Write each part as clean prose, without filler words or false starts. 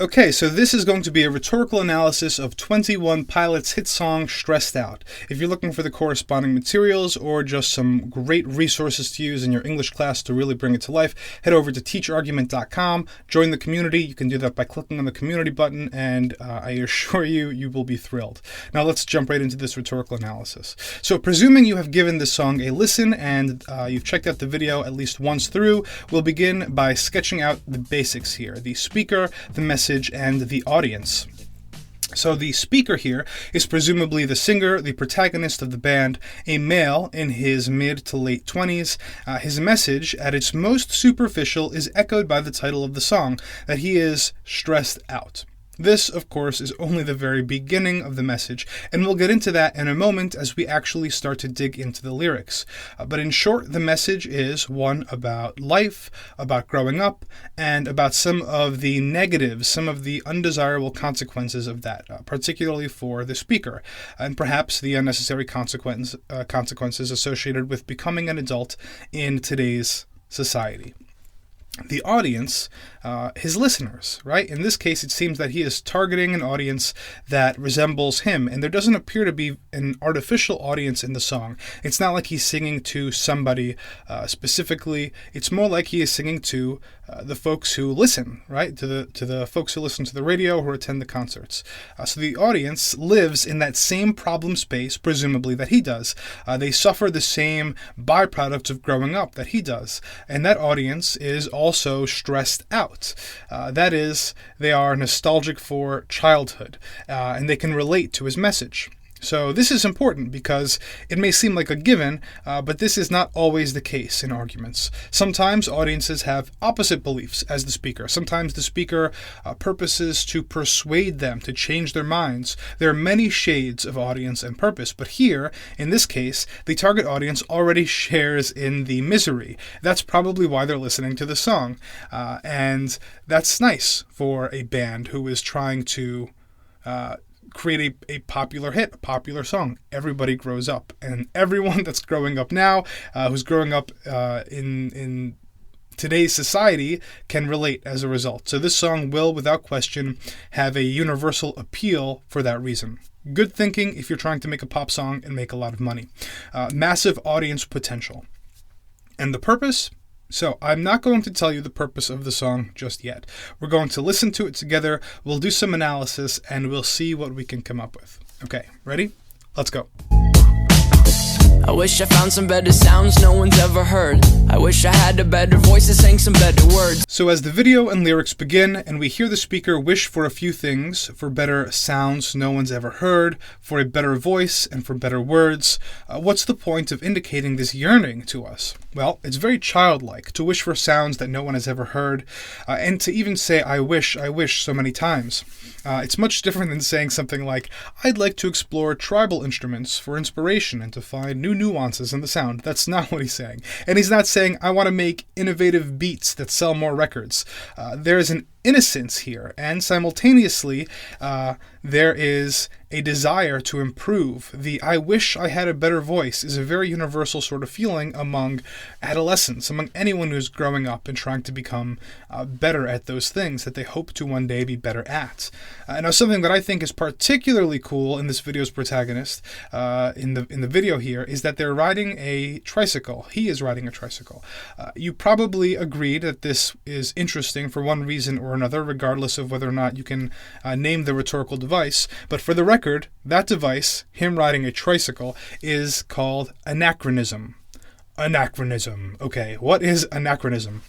Okay, so this is going to be a rhetorical analysis of 21 Pilots' hit song, Stressed Out. If you're looking for the corresponding materials or just some great resources to use in your English class to really bring it to life, head over to teachargument.com, join the community. You can do that by clicking on the community button, and I assure you, you will be thrilled. Now let's jump right into this rhetorical analysis. So presuming you have given this song a listen and you've checked out the video at least once through, we'll begin by sketching out the basics here: the speaker, the message, and the audience. So the speaker here is presumably the singer, the protagonist of the band, a male in his mid to late 20s. His message, at its most superficial, is echoed by the title of the song, that he is stressed out. This, of course, is only the very beginning of the message, and we'll get into that in a moment as we actually start to dig into the lyrics. But in short, the message is one about life, about growing up, and about some of the negatives, some of the undesirable consequences of that, particularly for the speaker, and perhaps the unnecessary consequences associated with becoming an adult in today's society. The audience, his listeners, right? In this case, it seems that he is targeting an audience that resembles him, and there doesn't appear to be an artificial audience in the song. It's not like he's singing to somebody specifically. It's more like he is singing to the folks who listen, right? To the folks who listen to the radio, who attend the concerts. So the audience lives in that same problem space, presumably, that he does. They suffer the same byproducts of growing up that he does, and that audience is also stressed out. That is, they are nostalgic for childhood, and they can relate to his message. So this is important because it may seem like a given, but this is not always the case in arguments. Sometimes audiences have opposite beliefs as the speaker. Sometimes the speaker purposes to persuade them to change their minds. There are many shades of audience and purpose, but here, in this case, the target audience already shares in the misery. That's probably why they're listening to the song. And that's nice for a band who is trying to create a popular hit, a popular song. Everybody grows up, and everyone that's growing up now, who's growing up in today's society, can relate as a result. So this song will, without question, have a universal appeal for that reason. Good thinking if you're trying to make a pop song and make a lot of money. Massive audience potential. And the purpose? So I'm not going to tell you the purpose of the song just yet. We're going to listen to it together, we'll do some analysis, and we'll see what we can come up with. Okay, ready? Let's go. I wish I found some better sounds no one's ever heard. I wish I had a better voice that sang some better words. So as the video and lyrics begin, and we hear the speaker wish for a few things: for better sounds no one's ever heard, for a better voice, and for better words, what's the point of indicating this yearning to us? Well, it's very childlike to wish for sounds that no one has ever heard, and to even say I wish so many times. It's much different than saying something like, I'd like to explore tribal instruments for inspiration and to find new nuances in the sound. That's not what he's saying. And he's not saying, I want to make innovative beats that sell more records. There is an innocence here, and simultaneously there is a desire to improve. The I wish I had a better voice is a very universal sort of feeling among adolescents, among anyone who's growing up and trying to become better at those things that they hope to one day be better at. Now something that I think is particularly cool in this video's protagonist, in the video here, is that they're riding a tricycle. He is riding a tricycle. You probably agreed that this is interesting for one reason or another, regardless of whether or not you can name the rhetorical device. But for the record, that device, him riding a tricycle, is called anachronism. Anachronism. Okay, what is anachronism?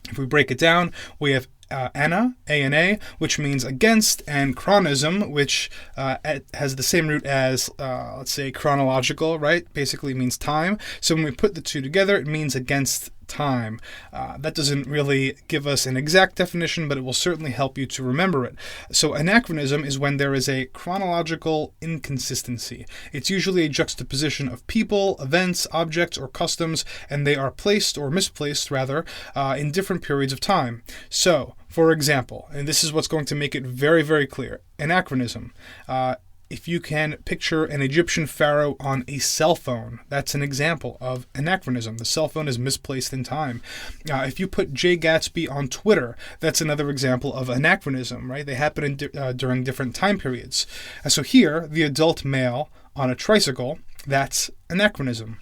If we break it down, we have ana, A-N-A, which means against, and chronism, which has the same root as, let's say, chronological, right? Basically means time. So when we put the two together, it means against time. That doesn't really give us an exact definition, but it will certainly help you to remember it. So anachronism is when there is a chronological inconsistency. It's usually a juxtaposition of people, events, objects, or customs, and they are placed, or misplaced rather, in different periods of time. So, for example, and this is what's going to make it very, very clear, anachronism. if you can picture an Egyptian pharaoh on a cell phone, that's an example of anachronism. The cell phone is misplaced in time. If you put Jay Gatsby on Twitter, that's another example of anachronism, right? They happen during different time periods. So here, the adult male on a tricycle, that's anachronism.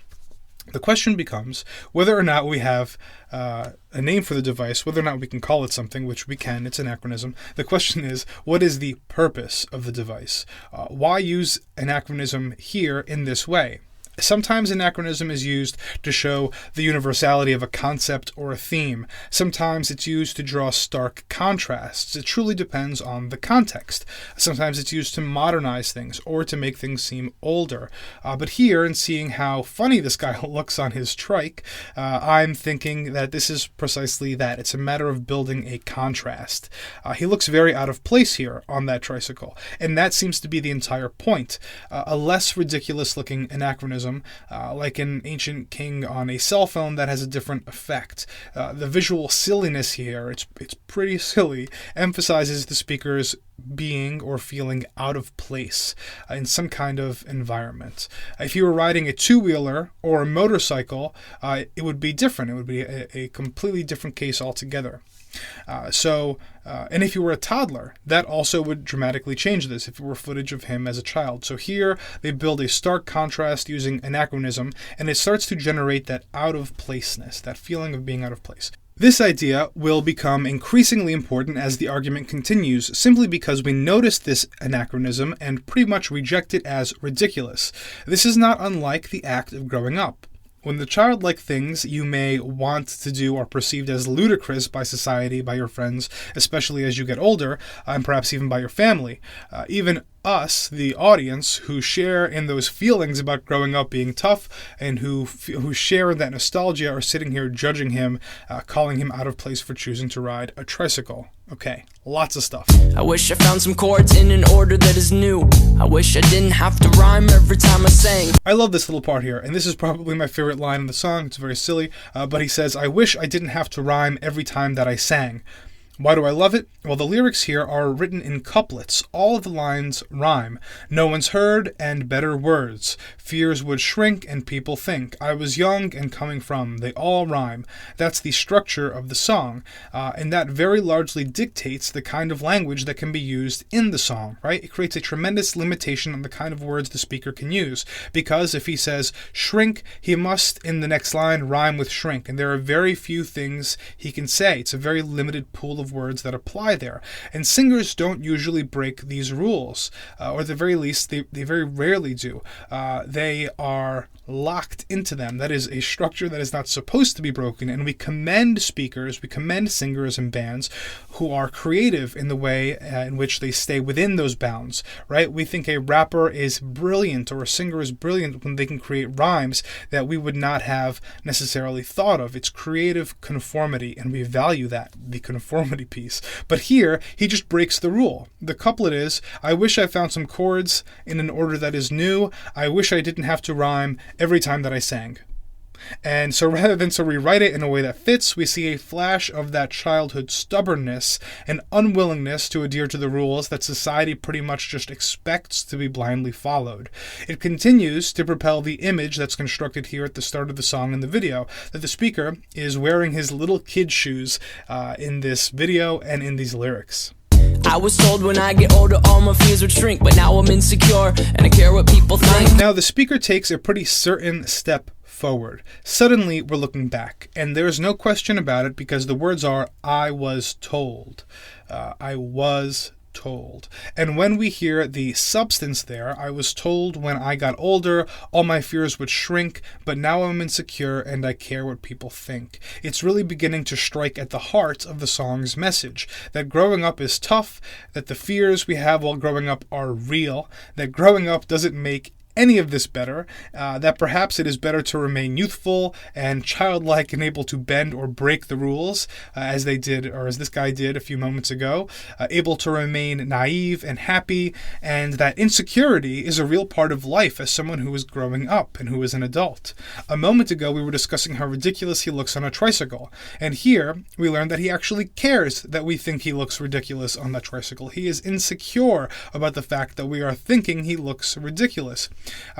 The question becomes whether or not we have a name for the device, whether or not we can call it something, which we can, it's anachronism. The question is, what is the purpose of the device? Why use anachronism here in this way? Sometimes anachronism is used to show the universality of a concept or a theme. Sometimes it's used to draw stark contrasts. It truly depends on the context. Sometimes it's used to modernize things or to make things seem older. But here, in seeing how funny this guy looks on his trike, I'm thinking that this is precisely that. It's a matter of building a contrast. He looks very out of place here on that tricycle, and that seems to be the entire point. A less ridiculous-looking anachronism, like an ancient king on a cell phone, that has a different effect. The visual silliness here, it's pretty silly, emphasizes the speaker's being or feeling out of place in some kind of environment. If you were riding a two-wheeler or a motorcycle, it would be different. It would be a completely different case altogether. And if you were a toddler, that also would dramatically change this if it were footage of him as a child. So here they build a stark contrast using anachronism, and it starts to generate that out-of-placeness, that feeling of being out of place. This idea will become increasingly important as the argument continues, simply because we notice this anachronism and pretty much reject it as ridiculous. This is not unlike the act of growing up. When the childlike things you may want to do are perceived as ludicrous by society, by your friends, especially as you get older, and perhaps even by your family, even us, the audience, who share in those feelings about growing up being tough and who share in that nostalgia, are sitting here judging him, calling him out of place for choosing to ride a tricycle. Okay, lots of stuff. I wish I found some chords in an order that is new. I wish I didn't have to rhyme every time I sang. I love this little part here, and this is probably my favorite line in the song. It's very silly, but he says, I wish I didn't have to rhyme every time that I sang. Why do I love it? Well, the lyrics here are written in couplets. All of the lines rhyme. No one's heard and better words. Fears would shrink and people think. I was young and coming from. They all rhyme. That's the structure of the song. And that very largely dictates the kind of language that can be used in the song, right? It creates a tremendous limitation on the kind of words the speaker can use. Because if he says shrink, he must, in the next line, rhyme with shrink. And there are very few things he can say. It's a very limited pool of words that apply there. And singers don't usually break these rules, or at the very least, they very rarely do. They are locked into them. That is a structure that is not supposed to be broken, and we commend speakers, we commend singers and bands who are creative in the way in which they stay within those bounds, right? We think a rapper is brilliant or a singer is brilliant when they can create rhymes that we would not have necessarily thought of. It's creative conformity, and we value that, the conformity piece. But here, he just breaks the rule. The couplet is, I wish I found some chords in an order that is new. I wish I didn't have to rhyme every time that I sang. And so rather than to rewrite it in a way that fits, we see a flash of that childhood stubbornness and unwillingness to adhere to the rules that society pretty much just expects to be blindly followed. It continues to propel the image that's constructed here at the start of the song and the video, that the speaker is wearing his little kid shoes in this video and in these lyrics. I was told when I get older all my fears would shrink, but now I'm insecure and I care what people think. Now the speaker takes a pretty certain step forward. Suddenly we're looking back, and there's no question about it because the words are, I was told. I was told. And when we hear the substance there, I was told when I got older, all my fears would shrink, but now I'm insecure and I care what people think. It's really beginning to strike at the heart of the song's message, that growing up is tough, that the fears we have while growing up are real, that growing up doesn't make any of this better, that perhaps it is better to remain youthful and childlike and able to bend or break the rules, as they did, or as this guy did a few moments ago, able to remain naive and happy, and that insecurity is a real part of life as someone who is growing up and who is an adult. A moment ago, we were discussing how ridiculous he looks on a tricycle, and here we learned that he actually cares that we think he looks ridiculous on that tricycle. He is insecure about the fact that we are thinking he looks ridiculous.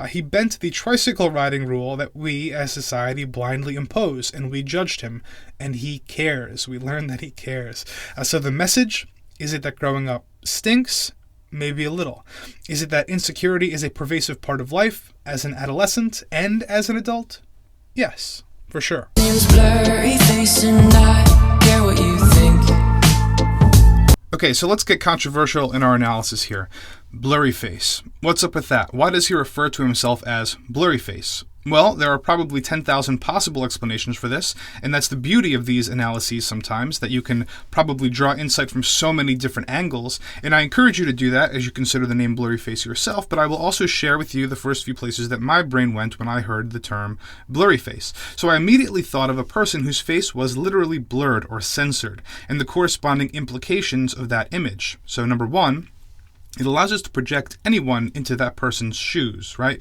He bent the tricycle riding rule that we as society blindly impose, and we judged him, and he cares. We learned that he cares. So the message, is it that growing up stinks? Maybe a little. Is it that insecurity is a pervasive part of life as an adolescent and as an adult? Yes, for sure. Name's Blurryface and I care what you think. Okay, so let's get controversial in our analysis here. Blurryface. What's up with that? Why does he refer to himself as Blurryface? Well, there are probably 10,000 possible explanations for this, and that's the beauty of these analyses sometimes, that you can probably draw insight from so many different angles, and I encourage you to do that as you consider the name Blurryface yourself, but I will also share with you the first few places that my brain went when I heard the term Blurryface. So I immediately thought of a person whose face was literally blurred or censored, and the corresponding implications of that image. So number one, it allows us to project anyone into that person's shoes, right?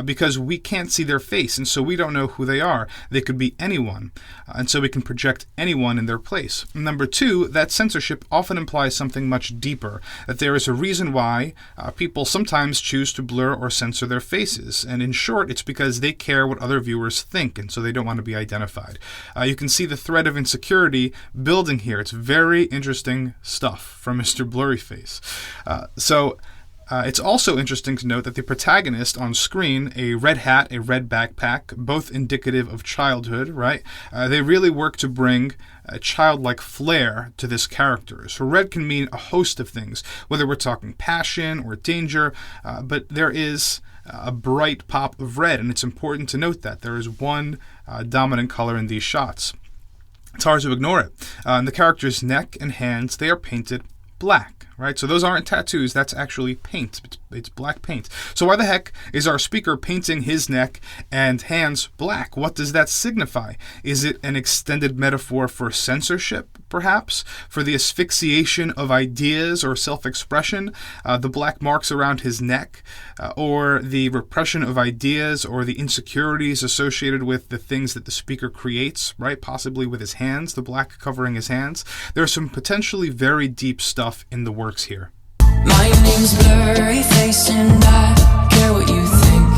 Because we can't see their face, and so we don't know who they are. They could be anyone, and so we can project anyone in their place. Number two, that censorship often implies something much deeper, that there is a reason why people sometimes choose to blur or censor their faces, and in short, it's because they care what other viewers think, and so they don't want to be identified. You can see the thread of insecurity building here. It's very interesting stuff from Mr. Blurryface. It's also interesting to note that the protagonist on screen, a red hat, a red backpack, both indicative of childhood, right? They really work to bring a childlike flair to this character. So red can mean a host of things, whether we're talking passion or danger, but there is a bright pop of red, and it's important to note that there is one dominant color in these shots. It's hard to ignore it. The character's neck and hands, they are painted black. Right, so those aren't tattoos, that's actually paint. It's black paint. So why the heck is our speaker painting his neck and hands black? What does that signify? Is it an extended metaphor for censorship, perhaps? For the asphyxiation of ideas or self-expression? The black marks around his neck? Or the repression of ideas or the insecurities associated with the things that the speaker creates, right? Possibly with his hands, the black covering his hands. There's some potentially very deep stuff in the works here. My name's Blurryface and I care what you think.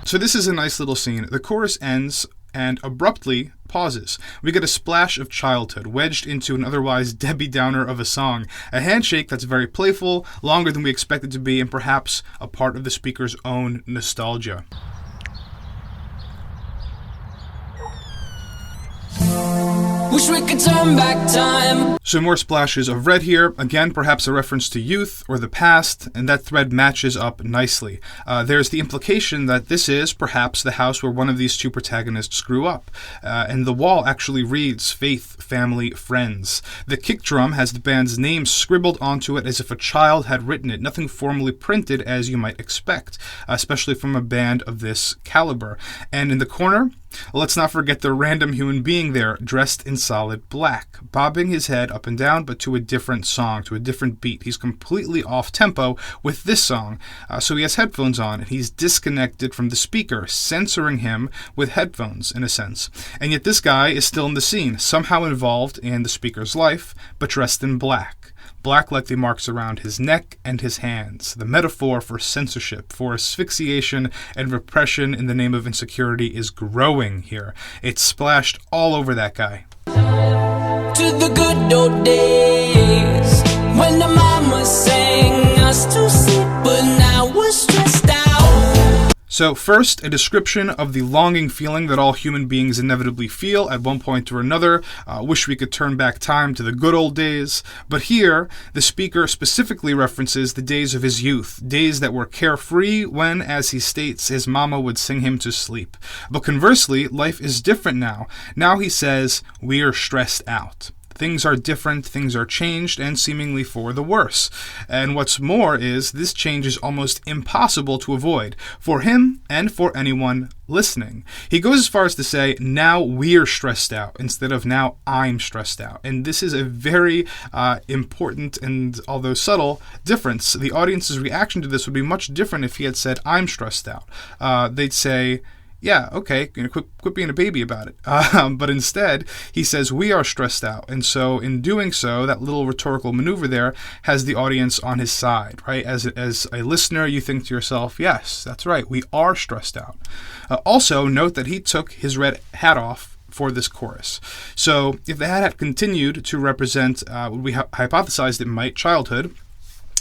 So this is a nice little scene. The chorus ends and abruptly pauses. We get a splash of childhood wedged into an otherwise Debbie Downer of a song. A handshake that's very playful, longer than we expect it to be, and perhaps a part of the speaker's own nostalgia. Wish we could turn back time. Some more splashes of red here. Again, perhaps a reference to youth or the past, and that thread matches up nicely. There's the implication that this is perhaps the house where one of these two protagonists grew up. And the wall actually reads faith, family, friends. The kick drum has the band's name scribbled onto it as if a child had written it. Nothing formally printed as you might expect, especially from a band of this caliber. And in the corner, let's not forget the random human being there, dressed in solid black, bobbing his head up and down, but to a different song, to a different beat. He's completely off tempo with this song, so he has headphones on, and he's disconnected from the speaker, censoring him with headphones, in a sense. And yet this guy is still in the scene, somehow involved in the speaker's life, but dressed in black. Black like the marks around his neck and his hands, the metaphor for censorship, for asphyxiation and repression in the name of insecurity is growing here. It's splashed all over that guy. To the good old days when the mama sang us to sleep, but now we're stressed out. So first, a description of the longing feeling that all human beings inevitably feel at one point or another. Wish we could turn back time to the good old days. But here, the speaker specifically references the days of his youth, days that were carefree when, as he states, his mama would sing him to sleep. But conversely, life is different now. Now he says, we are stressed out. Things are different, things are changed, and seemingly for the worse. And what's more is, this change is almost impossible to avoid, for him and for anyone listening. He goes as far as to say, now we're stressed out, instead of now I'm stressed out. And this is a very important and, although subtle, difference. The audience's reaction to this would be much different if he had said, I'm stressed out. They'd say, yeah, okay, quit being a baby about it. But instead, he says, we are stressed out. And so in doing so, that little rhetorical maneuver there has the audience on his side, right? As a listener, you think to yourself, yes, that's right, we are stressed out. Also, note that he took his red hat off for this chorus. So if the hat had continued to represent what we hypothesized it might, childhood,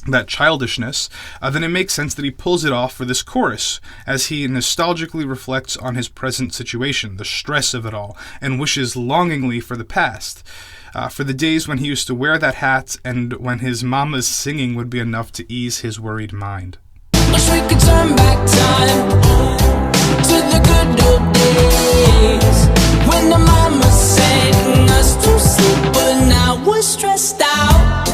that childishness, then it makes sense that he pulls it off for this chorus, as he nostalgically reflects on his present situation, the stress of it all, and wishes longingly for the past, for the days when he used to wear that hat and when his mama's singing would be enough to ease his worried mind. Wish we could turn back time to the good old days when the mama sang us to sleep, but now we're stressed out.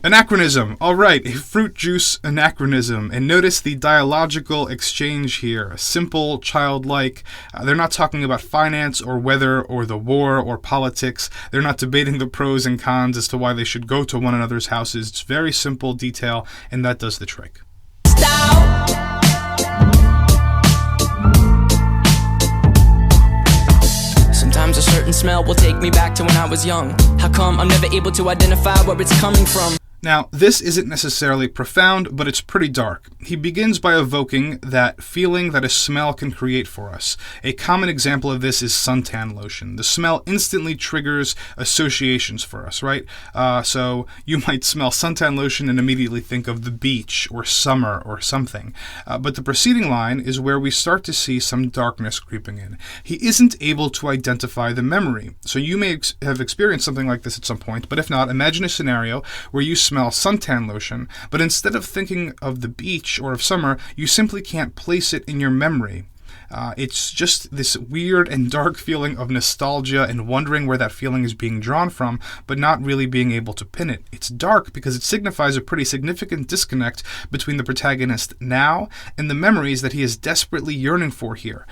Anachronism. All right, a fruit juice anachronism. And notice the dialogical exchange here. Simple, childlike. They're not talking about finance or weather or the war or politics. They're not debating the pros and cons as to why they should go to one another's houses. It's very simple detail, and that does the trick. Sometimes a certain smell will take me back to when I was young. How come I'm never able to identify where it's coming from? Now, this isn't necessarily profound, but it's pretty dark. He begins by evoking that feeling that a smell can create for us. A common example of this is suntan lotion. The smell instantly triggers associations for us, right? So you might smell suntan lotion and immediately think of the beach or summer or something. But the preceding line is where we start to see some darkness creeping in. He isn't able to identify the memory. So you may have experienced something like this at some point, but if not, imagine a scenario where you smell suntan lotion, but instead of thinking of the beach or of summer, you simply can't place it in your memory. It's just this weird and dark feeling of nostalgia and wondering where that feeling is being drawn from, but not really being able to pin it. It's dark because it signifies a pretty significant disconnect between the protagonist now and the memories that he is desperately yearning for here.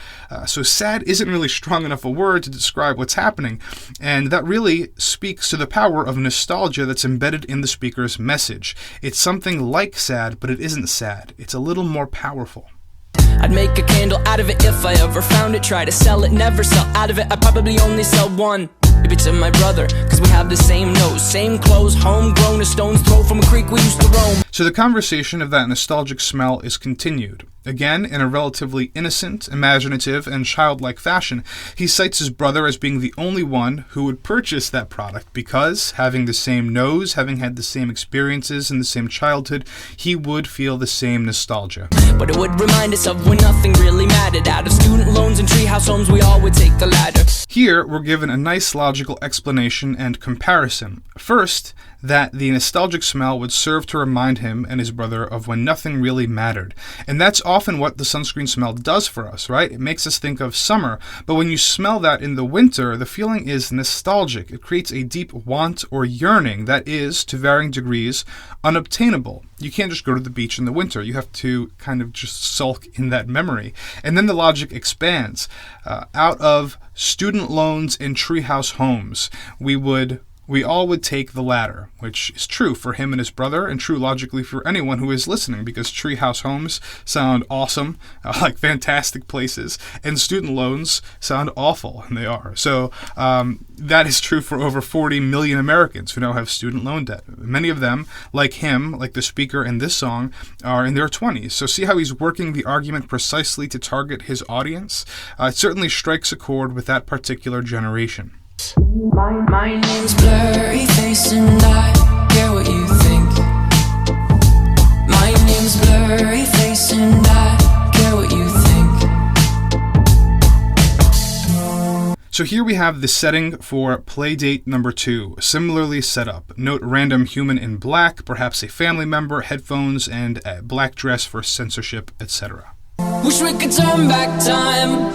So sad isn't really strong enough a word to describe what's happening, and that really speaks to the power of nostalgia that's embedded in the speaker's message. It's something like sad, but it isn't sad. It's a little more powerful. I'd make a candle out of it if I ever found it. Try to sell it, never sell out of it. I'd probably only sell one. Maybe to my brother, cause we have the same nose, same clothes, homegrown, a stone's throw from a creek we used to roam. So the conversation of that nostalgic smell is continued. Again, in a relatively innocent, imaginative, and childlike fashion, he cites his brother as being the only one who would purchase that product because, having the same nose, having had the same experiences in the same childhood, he would feel the same nostalgia. But it would remind us of when nothing really mattered. Out of student loans and treehouse homes, we all would take the ladder. Here, we're given a nice logical explanation and comparison. First, that the nostalgic smell would serve to remind him and his brother of when nothing really mattered. And that's often what the sunscreen smell does for us, right? It makes us think of summer, but when you smell that in the winter, the feeling is nostalgic. It creates a deep want or yearning that is, to varying degrees, unobtainable. You can't just go to the beach in the winter. You have to kind of just sulk in that memory. And then the logic expands. Out of student loans and treehouse homes, we all would take the latter, which is true for him and his brother, and true logically for anyone who is listening, because treehouse homes sound awesome, like fantastic places, and student loans sound awful, and they are. So that is true for over 40 million Americans who now have student loan debt. Many of them, like him, like the speaker in this song, are in their 20s. So see how he's working the argument precisely to target his audience? It certainly strikes a chord with that particular generation. My name's Blurryface and I care what you think. So here we have the setting for playdate number 2, similarly set up. Note random human in black, perhaps a family member, headphones, and a black dress for censorship, etc. Wish we could turn back time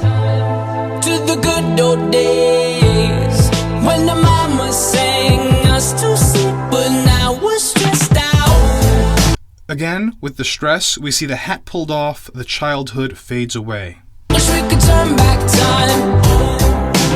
to the good old days when the mama sang us to sleep, but now we're stressed out. Again, with the stress, we see the hat pulled off, the childhood fades away. Wish we could turn back time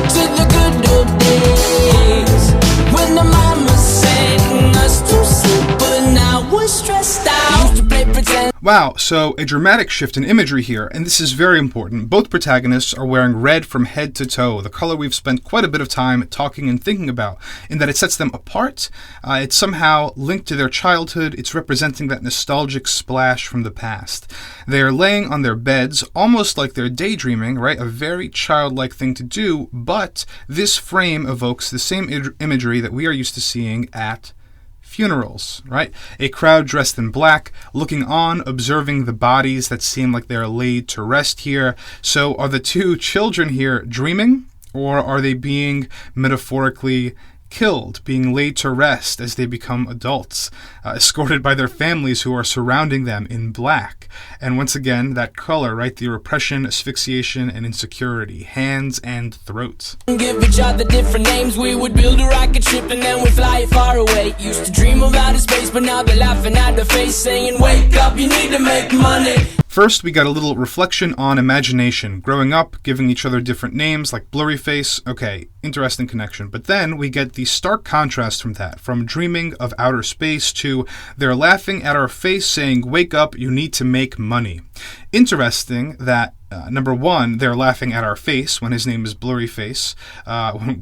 to the good old days when the mama sang us to sleep, but now we're stressed out. Used to play pretend. Wow, so a dramatic shift in imagery here, and this is very important. Both protagonists are wearing red from head to toe, the color we've spent quite a bit of time talking and thinking about, in that it sets them apart. It's somehow linked to their childhood. It's representing that nostalgic splash from the past. They are laying on their beds, almost like they're daydreaming, right? A very childlike thing to do, but this frame evokes the same imagery that we are used to seeing at funerals, right? A crowd dressed in black, looking on, observing the bodies that seem like they're laid to rest here. So are the two children here dreaming, or are they being metaphorically killed, being laid to rest as they become adults, escorted by their families who are surrounding them in black? And once again, that color, right? The repression, asphyxiation, and insecurity, hands and throat. Give each other different names. We would build a rocket ship and then we'd fly it far away. Used to dream of outer space, but now they're laughing at the face, saying, wake up, you need to make money. First, we got a little reflection on imagination. Growing up, giving each other different names like Blurryface. Okay, interesting connection. But then we get the stark contrast from that, from dreaming of outer space to they're laughing at our face saying, wake up, you need to make money. Interesting that number one, they're laughing at our face when his name is Blurryface,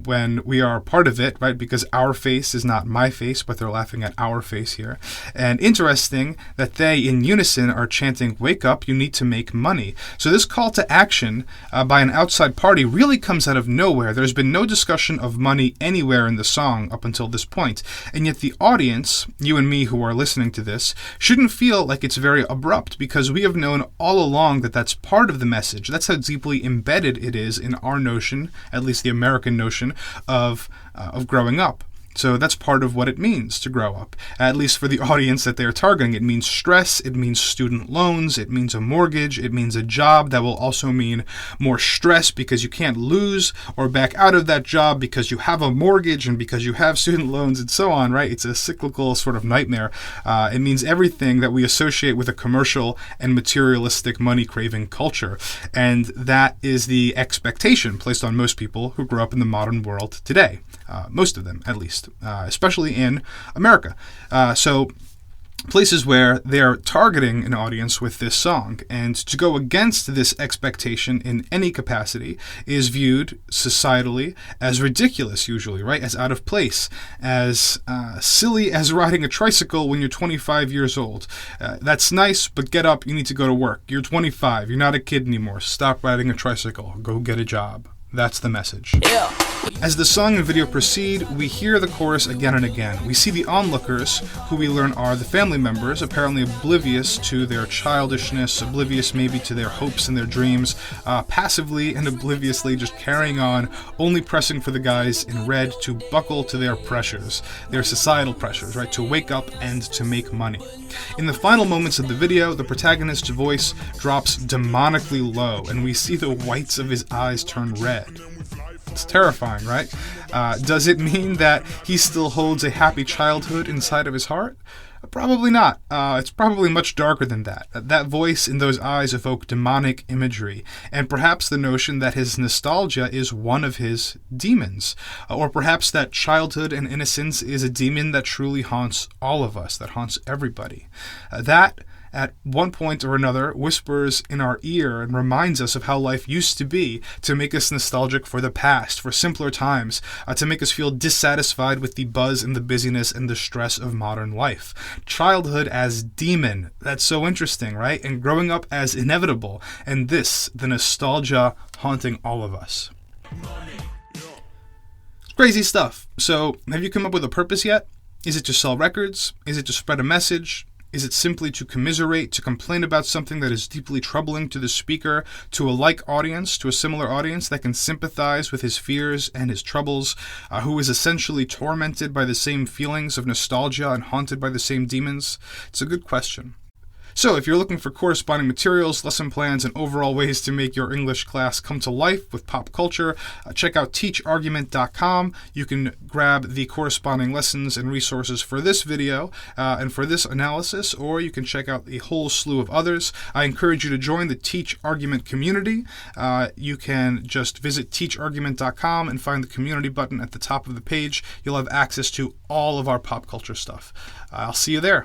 when we are part of it, right? Because our face is not my face, but they're laughing at our face here. And interesting that they, in unison, are chanting, wake up, you need to make money. So this call to action by an outside party really comes out of nowhere. There's been no discussion of money anywhere in the song up until this point. And yet the audience, you and me who are listening to this, shouldn't feel like it's very abrupt, because we have known all along that that's part of the message. That's how deeply embedded it is in our notion, at least the American notion, of growing up. So that's part of what it means to grow up, at least for the audience that they're targeting. It means stress, it means student loans, it means a mortgage, it means a job that will also mean more stress because you can't lose or back out of that job because you have a mortgage and because you have student loans and so on, right? It's a cyclical sort of nightmare. It means everything that we associate with a commercial and materialistic money-craving culture. And that is the expectation placed on most people who grow up in the modern world today. Most of them, at least, especially in America. So places where they're targeting an audience with this song. And to go against this expectation in any capacity is viewed societally as ridiculous, usually, right? As out of place, as silly as riding a tricycle when you're 25 years old. That's nice, but get up, you need to go to work. You're 25, you're not a kid anymore. Stop riding a tricycle, go get a job. That's the message. Yeah. As the song and video proceed, we hear the chorus again and again. We see the onlookers, who we learn are the family members, apparently oblivious to their childishness, oblivious maybe to their hopes and their dreams, passively and obliviously just carrying on, only pressing for the guys in red to buckle to their pressures, their societal pressures, right, to wake up and to make money. In the final moments of the video, the protagonist's voice drops demonically low, and we see the whites of his eyes turn red. It's terrifying, right? Does it mean that he still holds a happy childhood inside of his heart? Probably not. It's probably much darker than that. That voice and those eyes evoke demonic imagery, and perhaps the notion that his nostalgia is one of his demons, or perhaps that childhood and innocence is a demon that truly haunts all of us, that haunts everybody. That at one point or another whispers in our ear and reminds us of how life used to be, to make us nostalgic for the past, for simpler times, to make us feel dissatisfied with the buzz and the busyness and the stress of modern life. Childhood as demon. That's so interesting, right? And growing up as inevitable. And this, the nostalgia haunting all of us. Crazy stuff. So, have you come up with a purpose yet? Is it to sell records? Is it to spread a message? Is it simply to commiserate, to complain about something that is deeply troubling to the speaker, to a like audience, to a similar audience that can sympathize with his fears and his troubles, who is essentially tormented by the same feelings of nostalgia and haunted by the same demons? It's a good question. So, if you're looking for corresponding materials, lesson plans, and overall ways to make your English class come to life with pop culture, check out teachargument.com. You can grab the corresponding lessons and resources for this video and for this analysis, or you can check out a whole slew of others. I encourage you to join the Teach Argument community. You can just visit teachargument.com and find the community button at the top of the page. You'll have access to all of our pop culture stuff. I'll see you there.